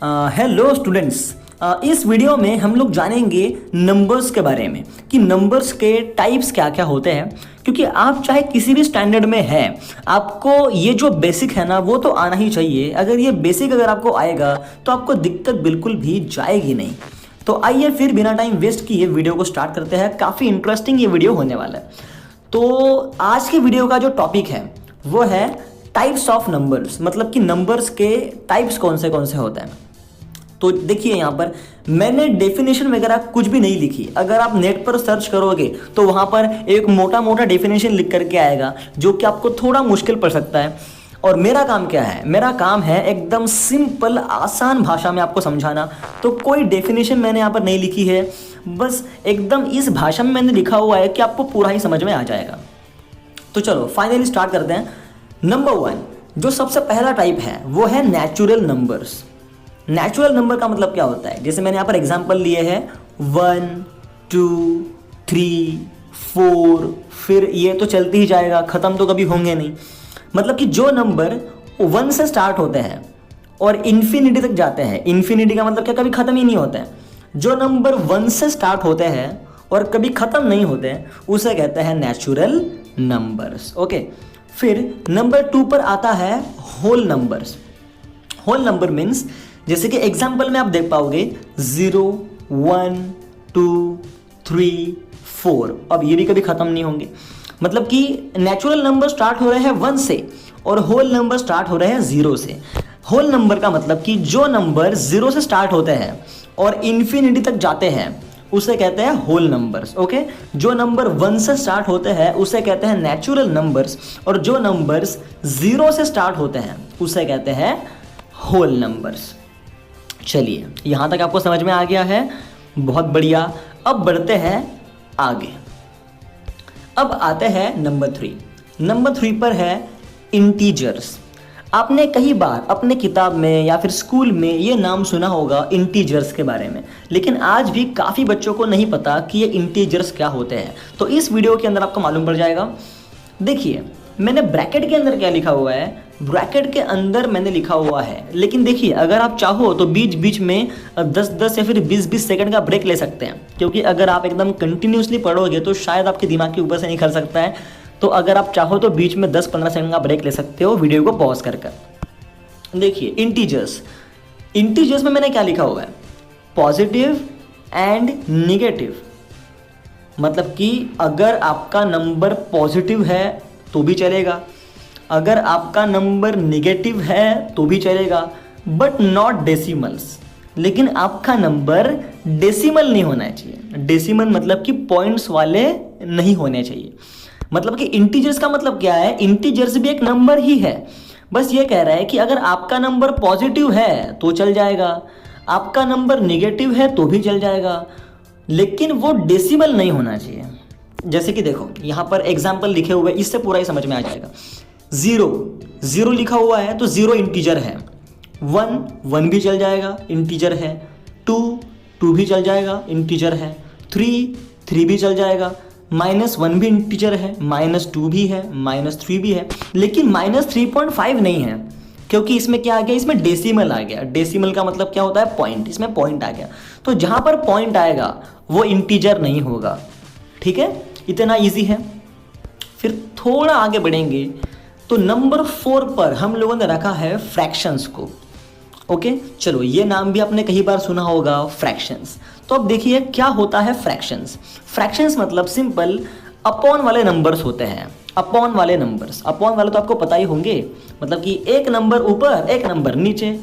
Hello students. इस video में हम लोग जानेंगे नंबर्स के बारे में कि नंबर्स के टाइप्स क्या क्या होते हैं। क्योंकि आप चाहे किसी भी स्टैंडर्ड में हैं, आपको ये जो बेसिक है ना वो तो आना ही चाहिए। अगर ये बेसिक अगर आपको आएगा तो आपको दिक्कत बिल्कुल भी जाएगी नहीं। तो आइए फिर बिना टाइम वेस्ट किए वीडियो को स्टार्ट करते हैं। काफ़ी इंटरेस्टिंग ये वीडियो होने वाला है। तो आज के वीडियो का जो टॉपिक है वो है टाइप्स ऑफ नंबर्स, मतलब कि नंबर्स के टाइप्स कौन से होते हैं। तो देखिए यहाँ पर मैंने डेफिनेशन वगैरह कुछ भी नहीं लिखी। अगर आप नेट पर सर्च करोगे तो वहाँ पर एक मोटा मोटा डेफिनेशन लिख करके आएगा जो कि आपको थोड़ा मुश्किल पड़ सकता है। और मेरा काम क्या है, मेरा काम है एकदम सिंपल आसान भाषा में आपको समझाना। तो कोई डेफिनेशन मैंने यहाँ पर नहीं लिखी है, बस एकदम इस भाषा में मैंने लिखा हुआ है कि आपको पूरा ही समझ में आ जाएगा। तो चलो फाइनली स्टार्ट करते हैं। नंबर 1 जो सबसे पहला टाइप है वो है नेचुरल नंबर्स। नेचुरल नंबर का मतलब क्या होता है, जैसे मैंने यहाँ पर एग्जांपल लिए हैं 1 2 3 4, फिर ये तो चलती ही जाएगा, ख़त्म तो कभी होंगे नहीं। मतलब कि जो नंबर 1 से स्टार्ट होते हैं और इन्फिनिटी तक जाते हैं, इन्फिनिटी का मतलब क्या, कभी ख़त्म ही नहीं होते हैं। जो नंबर 1 से स्टार्ट होते हैं और कभी ख़त्म नहीं होते हैं उसे कहते हैं नेचुरल नंबर्स। ओके, फिर नंबर 2 पर आता है whole numbers. Whole number means जैसे कि एग्जाम्पल में आप देख पाओगे 0 1 2 3 4, अब ये भी कभी खत्म नहीं होंगे। मतलब कि नेचुरल नंबर स्टार्ट हो रहे हैं 1 से और होल नंबर स्टार्ट हो रहे हैं 0 से। होल नंबर का मतलब कि जो नंबर 0 से स्टार्ट होते हैं और इन्फिनिटी तक जाते हैं उसे कहते हैं होल नंबर्स। ओके, जो नंबर 1 से स्टार्ट होते हैं उसे कहते हैं नेचुरल नंबर्स, और जो नंबर्स 0 से स्टार्ट होते हैं उसे कहते हैं होल नंबर्स। चलिए यहाँ तक आपको समझ में आ गया है, बहुत बढ़िया। अब बढ़ते हैं आगे। अब आते हैं नंबर 3। नंबर 3 पर है इंटीजर्स। आपने कई बार अपने किताब में या फिर स्कूल में ये नाम सुना होगा इंटीजर्स के बारे में, लेकिन आज भी काफ़ी बच्चों को नहीं पता कि ये इंटीजर्स क्या होते हैं। तो इस वीडियो के अंदर आपको मालूम पड़ जाएगा। देखिए मैंने ब्रैकेट के अंदर क्या लिखा हुआ है, ब्रैकेट के अंदर मैंने लिखा हुआ है, लेकिन देखिए अगर आप चाहो तो बीच बीच में 10-10 या फिर 20-20 सेकंड का ब्रेक ले सकते हैं। क्योंकि अगर आप एकदम कंटिन्यूसली पढ़ोगे तो शायद आपके दिमाग के ऊपर से निकल सकता है। तो अगर आप चाहो तो बीच में 10-15 सेकंड का ब्रेक ले सकते हो वीडियो को पॉज कर कर। देखिए इंटीजर्स, इंटीजर्स में मैंने क्या लिखा हुआ है, पॉजिटिव एंड निगेटिव। मतलब कि अगर आपका नंबर पॉजिटिव है तो भी चलेगा, अगर आपका नंबर नेगेटिव है तो भी चलेगा, बट नॉट डेसिमल्स। लेकिन आपका नंबर डेसिमल नहीं होना चाहिए। डेसिमल मतलब कि पॉइंट्स वाले नहीं होने चाहिए। मतलब कि इंटीजर्स का मतलब क्या है, इंटीजर्स भी एक नंबर ही है। बस ये कह रहा है कि अगर आपका नंबर पॉजिटिव है तो चल जाएगा, आपका नंबर नेगेटिव है तो भी चल जाएगा, लेकिन वो डेसिमल नहीं होना चाहिए। जैसे कि देखो यहाँ पर एग्जाम्पल लिखे हुए, इससे पूरा ही समझ में आ जाएगा। 0 लिखा हुआ है तो 0 इंटीजर है। 1 भी चल जाएगा, इंटीजर है। 2 भी चल जाएगा, इंटीजर है। 3 भी चल जाएगा। -1 भी इंटीजर है, -2 भी है, -3 भी है। लेकिन -3.5 नहीं है, क्योंकि इसमें क्या आ गया, इसमें डेसिमल आ गया। डेसिमल का मतलब क्या होता है, पॉइंट। इसमें पॉइंट आ गया, तो जहाँ पर पॉइंट आएगा वो इंटीजर नहीं होगा। ठीक है, इतना इजी है। फिर थोड़ा आगे बढ़ेंगे तो नंबर 4 पर हम लोगों ने रखा है फ्रैक्शंस को। ओके, चलो ये नाम भी आपने कई बार सुना होगा, फ्रैक्शंस। तो अब देखिए क्या होता है फ्रैक्शंस। फ्रैक्शंस मतलब सिंपल अपॉन वाले नंबर्स होते हैं। अपॉन वाले नंबर्स, अपॉन वाले तो आपको पता ही होंगे, मतलब कि एक नंबर ऊपर एक नंबर नीचे।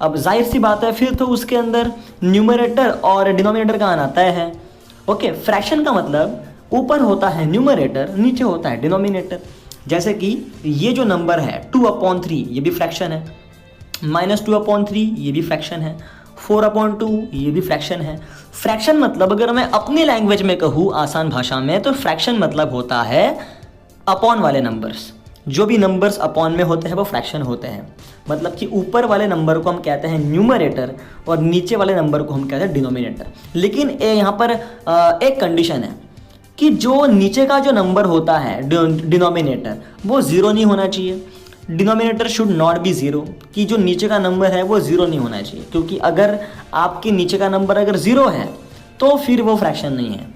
अब जाहिर सी बात है फिर तो उसके अंदर न्यूमरेटर और डिनोमिनेटर का आना तय है। ओके, फ्रैक्शन का मतलब ऊपर होता है न्यूमरेटर, नीचे होता है डिनोमिनेटर। जैसे कि ये जो नंबर है 2/3 ये भी फ्रैक्शन है, -2/3 ये भी फ्रैक्शन है, 4/2 ये भी फ्रैक्शन है। फ्रैक्शन मतलब अगर मैं अपनी लैंग्वेज में कहूँ आसान भाषा में, तो फ्रैक्शन मतलब होता है अपॉन वाले नंबर्स। जो भी नंबर्स अपॉन में होते हैं वो फ्रैक्शन होते हैं। मतलब कि ऊपर वाले नंबर को हम कहते हैं न्यूमरेटर और नीचे वाले नंबर को हम कहते हैं डिनोमिनेटर। लेकिन यहाँ पर एक कंडीशन है कि जो नीचे का जो नंबर होता है डिनोमिनेटर वो 0 नहीं होना चाहिए। Denominator should not be zero, कि जो नीचे का नंबर है वो ज़ीरो नहीं होना चाहिए, क्योंकि अगर आपके नीचे का नंबर अगर ज़ीरो है तो फिर वो फ्रैक्शन नहीं है।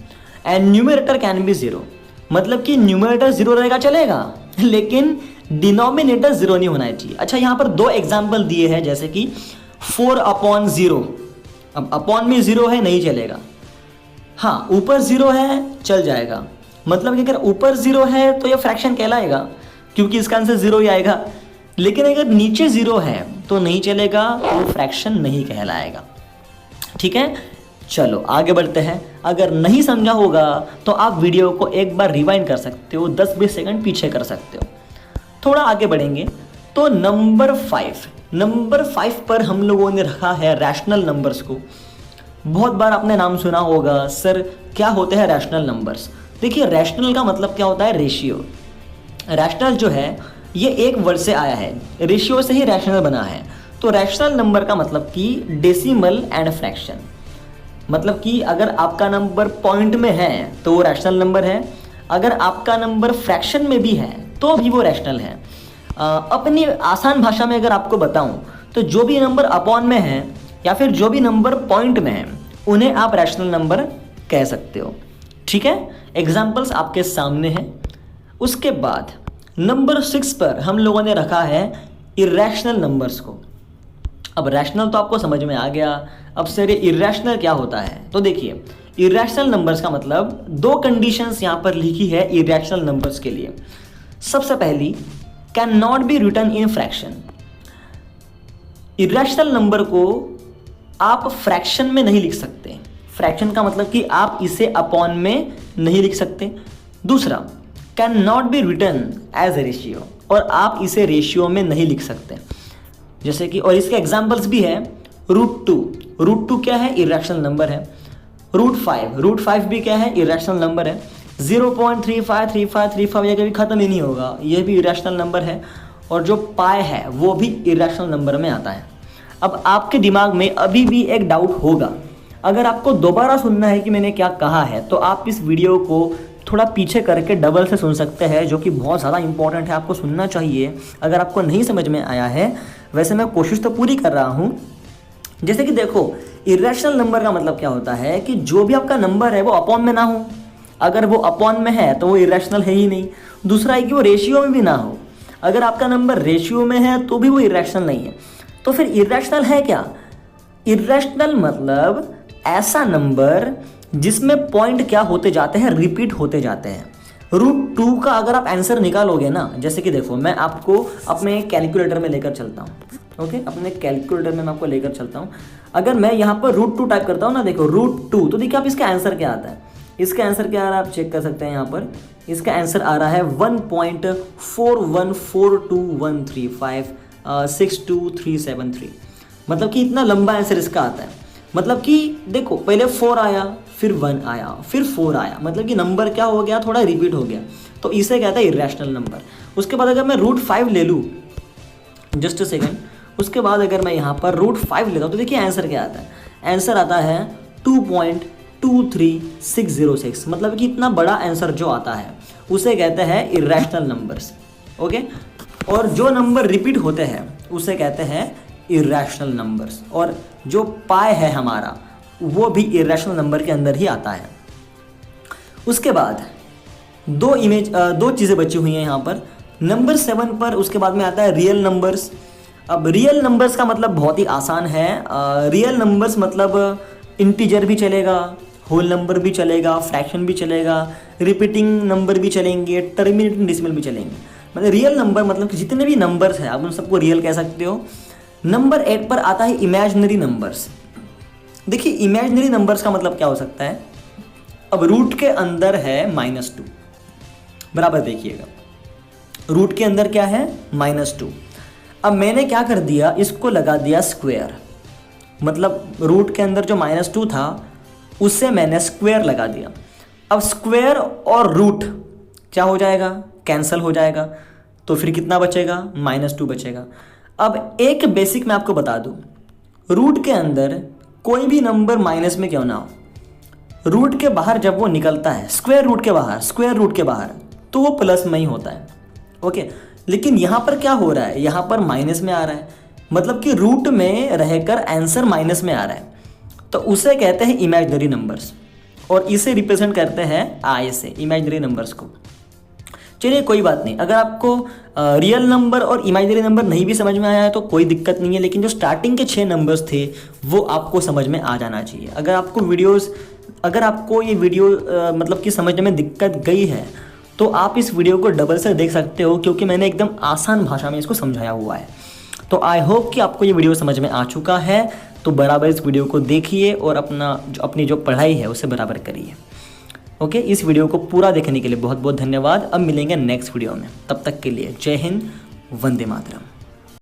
And numerator can be zero, मतलब कि न्यूमरेटर ज़ीरो रहेगा चलेगा, लेकिन डिनोमिनेटर ज़ीरो नहीं होना चाहिए। अच्छा, यहाँ पर दो एग्जाम्पल दिए हैं, जैसे कि 4/0। अब अपॉन में ज़ीरो है, नहीं चलेगा। हाँ, ऊपर ज़ीरो है चल जाएगा, मतलब कि अगर ऊपर ज़ीरो है तो ये फ्रैक्शन कहलाएगा, क्योंकि इसका आंसर ज़ीरो ही आएगा। लेकिन अगर नीचे ज़ीरो है तो नहीं चलेगा, वो फ्रैक्शन नहीं कहलाएगा। ठीक है, चलो आगे बढ़ते हैं। अगर नहीं समझा होगा तो आप वीडियो को एक बार रिवाइंड कर सकते हो, 10-20 सेकंड पीछे कर सकते हो। थोड़ा आगे बढ़ेंगे तो नंबर 5 पर हम लोगों ने रखा है रैशनल नंबर्स को। बहुत बार आपने नाम सुना होगा, सर क्या होते हैं रैशनल नंबर्स। देखिए, रैशनल का मतलब क्या होता है, रेशियो। रैशनल जो है ये एक वर्ड से आया है, रेशियो से ही रैशनल बना है। तो रैशनल नंबर का मतलब कि डेसिमल एंड फ्रैक्शन, मतलब कि अगर आपका नंबर पॉइंट में है तो वो रैशनल नंबर है, अगर आपका नंबर फ्रैक्शन में भी है तो भी वो रैशनल है। अपनी आसान भाषा में अगर आपको बताऊं तो जो भी नंबर अपॉन में है या फिर जो भी नंबर पॉइंट में है उन्हें आप रैशनल नंबर कह सकते हो। ठीक है, एग्जाम्पल्स आपके सामने हैं। उसके बाद नंबर 6 पर हम लोगों ने रखा है इरैशनल नंबर्स को। अब रैशनल तो आपको समझ में आ गया, अब सर ये इरैशनल क्या होता है। तो देखिए, इरैशनल नंबर्स का मतलब दो कंडीशंस यहाँ पर लिखी है इरैशनल नंबर्स के लिए। सबसे पहली, can not be written in fraction. Irrational number को आप फ्रैक्शन में नहीं लिख सकते। फ्रैक्शन का मतलब कि आप इसे अपॉन में नहीं लिख सकते। दूसरा, can not be written as a ratio, और आप इसे रेशियो में नहीं लिख सकते। जैसे कि, और इसके एग्जाम्पल्स भी है, √2 क्या है, इरैशनल नंबर है। √5 भी क्या है, इरैशनल नंबर है। 0.353535 ये कभी ख़त्म ही नहीं होगा, ये भी इरैशनल नंबर है। और जो पाई है वो भी इरैशनल नंबर में आता है। अब आपके दिमाग में अभी भी एक डाउट होगा, अगर आपको दोबारा सुनना है कि मैंने क्या कहा है तो आप इस वीडियो को थोड़ा पीछे करके डबल से सुन सकते हैं, जो कि बहुत ज़्यादा इंपॉर्टेंट है, आपको सुनना चाहिए अगर आपको नहीं समझ में आया है। वैसे मैं कोशिश तो पूरी कर रहा हूँ। जैसे कि देखो, इरैशनल नंबर का मतलब क्या होता है कि जो भी आपका नंबर है वो अपॉन में ना हो। अगर वो अपॉन में है तो वो इरैशनल है ही नहीं। दूसरा है कि वो रेशियो में भी ना हो। अगर आपका नंबर रेशियो में है तो भी वो इरैशनल नहीं है। तो फिर इरैशनल है क्या? इरैशनल मतलब ऐसा नंबर जिसमें पॉइंट क्या होते जाते हैं, रिपीट होते जाते हैं। √2 का अगर आप आंसर निकालोगे ना, जैसे कि देखो मैं आपको अपने कैलकुलेटर में लेकर चलता हूँ। ओके, अपने कैलकुलेटर में मैं आपको लेकर चलता हूँ। अगर मैं यहाँ पर √2 टाइप करता हूँ ना, देखो √2, तो देखिए आप इसका आंसर क्या आता है। इसका आंसर क्या आ रहा है आप चेक कर सकते हैं। यहाँ पर इसका आंसर आ रहा है 1.414213562373, मतलब कि इतना लंबा आंसर इसका आता है। मतलब कि देखो, पहले 4 आया, फिर 1 आया, फिर 4 आया, मतलब कि नंबर क्या हो गया, थोड़ा रिपीट हो गया। तो इसे कहता है इरैशनल नंबर। उसके बाद अगर मैं √5 ले लूँ, जस्ट अ सेकेंड, उसके बाद अगर मैं यहाँ पर √5 लेता हूँ तो देखिए आंसर क्या आता है। आंसर आता है 2.23606, मतलब कि इतना बड़ा आंसर जो आता है उसे कहते हैं इरैशनल नंबर्स। ओके, और जो नंबर रिपीट होते हैं उसे कहते हैं इरैशनल नंबर्स। और जो पाई है हमारा वो भी इरैशनल नंबर के अंदर ही आता है। उसके बाद दो चीज़ें बची हुई हैं यहाँ पर। नंबर 7 पर उसके बाद में आता है रियल नंबर्स। अब रियल नंबर्स का मतलब बहुत ही आसान है। रियल नंबर्स मतलब इंटीजर भी चलेगा, होल नंबर भी चलेगा, फ्रैक्शन भी चलेगा, रिपीटिंग नंबर भी चलेंगे, टर्मिनेटिंग डेसिमल भी चलेंगे। मतलब रियल नंबर मतलब कि जितने भी नंबर्स हैं आप उन सबको रियल कह सकते हो। नंबर 8 पर आता है इमेजिनरी नंबर्स। देखिए, इमेजिनरी नंबर्स का मतलब क्या हो सकता है। अब रूट के अंदर है -2, बराबर देखिएगा, रूट के अंदर क्या है, -2। अब मैंने क्या कर दिया, इसको लगा दिया स्क्वायर, मतलब रूट के अंदर जो -2 था उससे मैंने स्क्वायर लगा दिया। अब स्क्वायर और रूट क्या हो जाएगा, कैंसिल हो जाएगा, तो फिर कितना बचेगा, -2 बचेगा। अब एक बेसिक मैं आपको बता दूं, रूट के अंदर कोई भी नंबर माइनस में क्यों ना हो, रूट के बाहर जब वो निकलता है, स्क्वायर रूट के बाहर, तो वो प्लस में ही होता है। ओके, लेकिन यहाँ पर क्या हो रहा है, यहाँ पर माइनस में आ रहा है, मतलब कि रूट में रहकर आंसर माइनस में आ रहा है, तो उसे कहते हैं इमेजिनरी नंबर्स, और इसे रिप्रेजेंट करते हैं आई से, इमेजिनरी नंबर्स को। चलिए कोई बात नहीं, अगर आपको रियल नंबर और इमेजिनरी नंबर नहीं भी समझ में आया है तो कोई दिक्कत नहीं है, लेकिन जो स्टार्टिंग के 6 नंबर्स थे वो आपको समझ में आ जाना चाहिए। अगर आपको ये वीडियो मतलब कि समझने में दिक्कत गई है तो आप इस वीडियो को डबल से देख सकते हो, क्योंकि मैंने एकदम आसान भाषा में इसको समझाया हुआ है। तो आई होप कि आपको ये वीडियो समझ में आ चुका है, तो बराबर इस वीडियो को देखिए और अपनी जो पढ़ाई है उसे बराबर करिए। ओके, इस वीडियो को पूरा देखने के लिए बहुत बहुत धन्यवाद। अब मिलेंगे नेक्स्ट वीडियो में, तब तक के लिए जय हिंद, वंदे मातरम।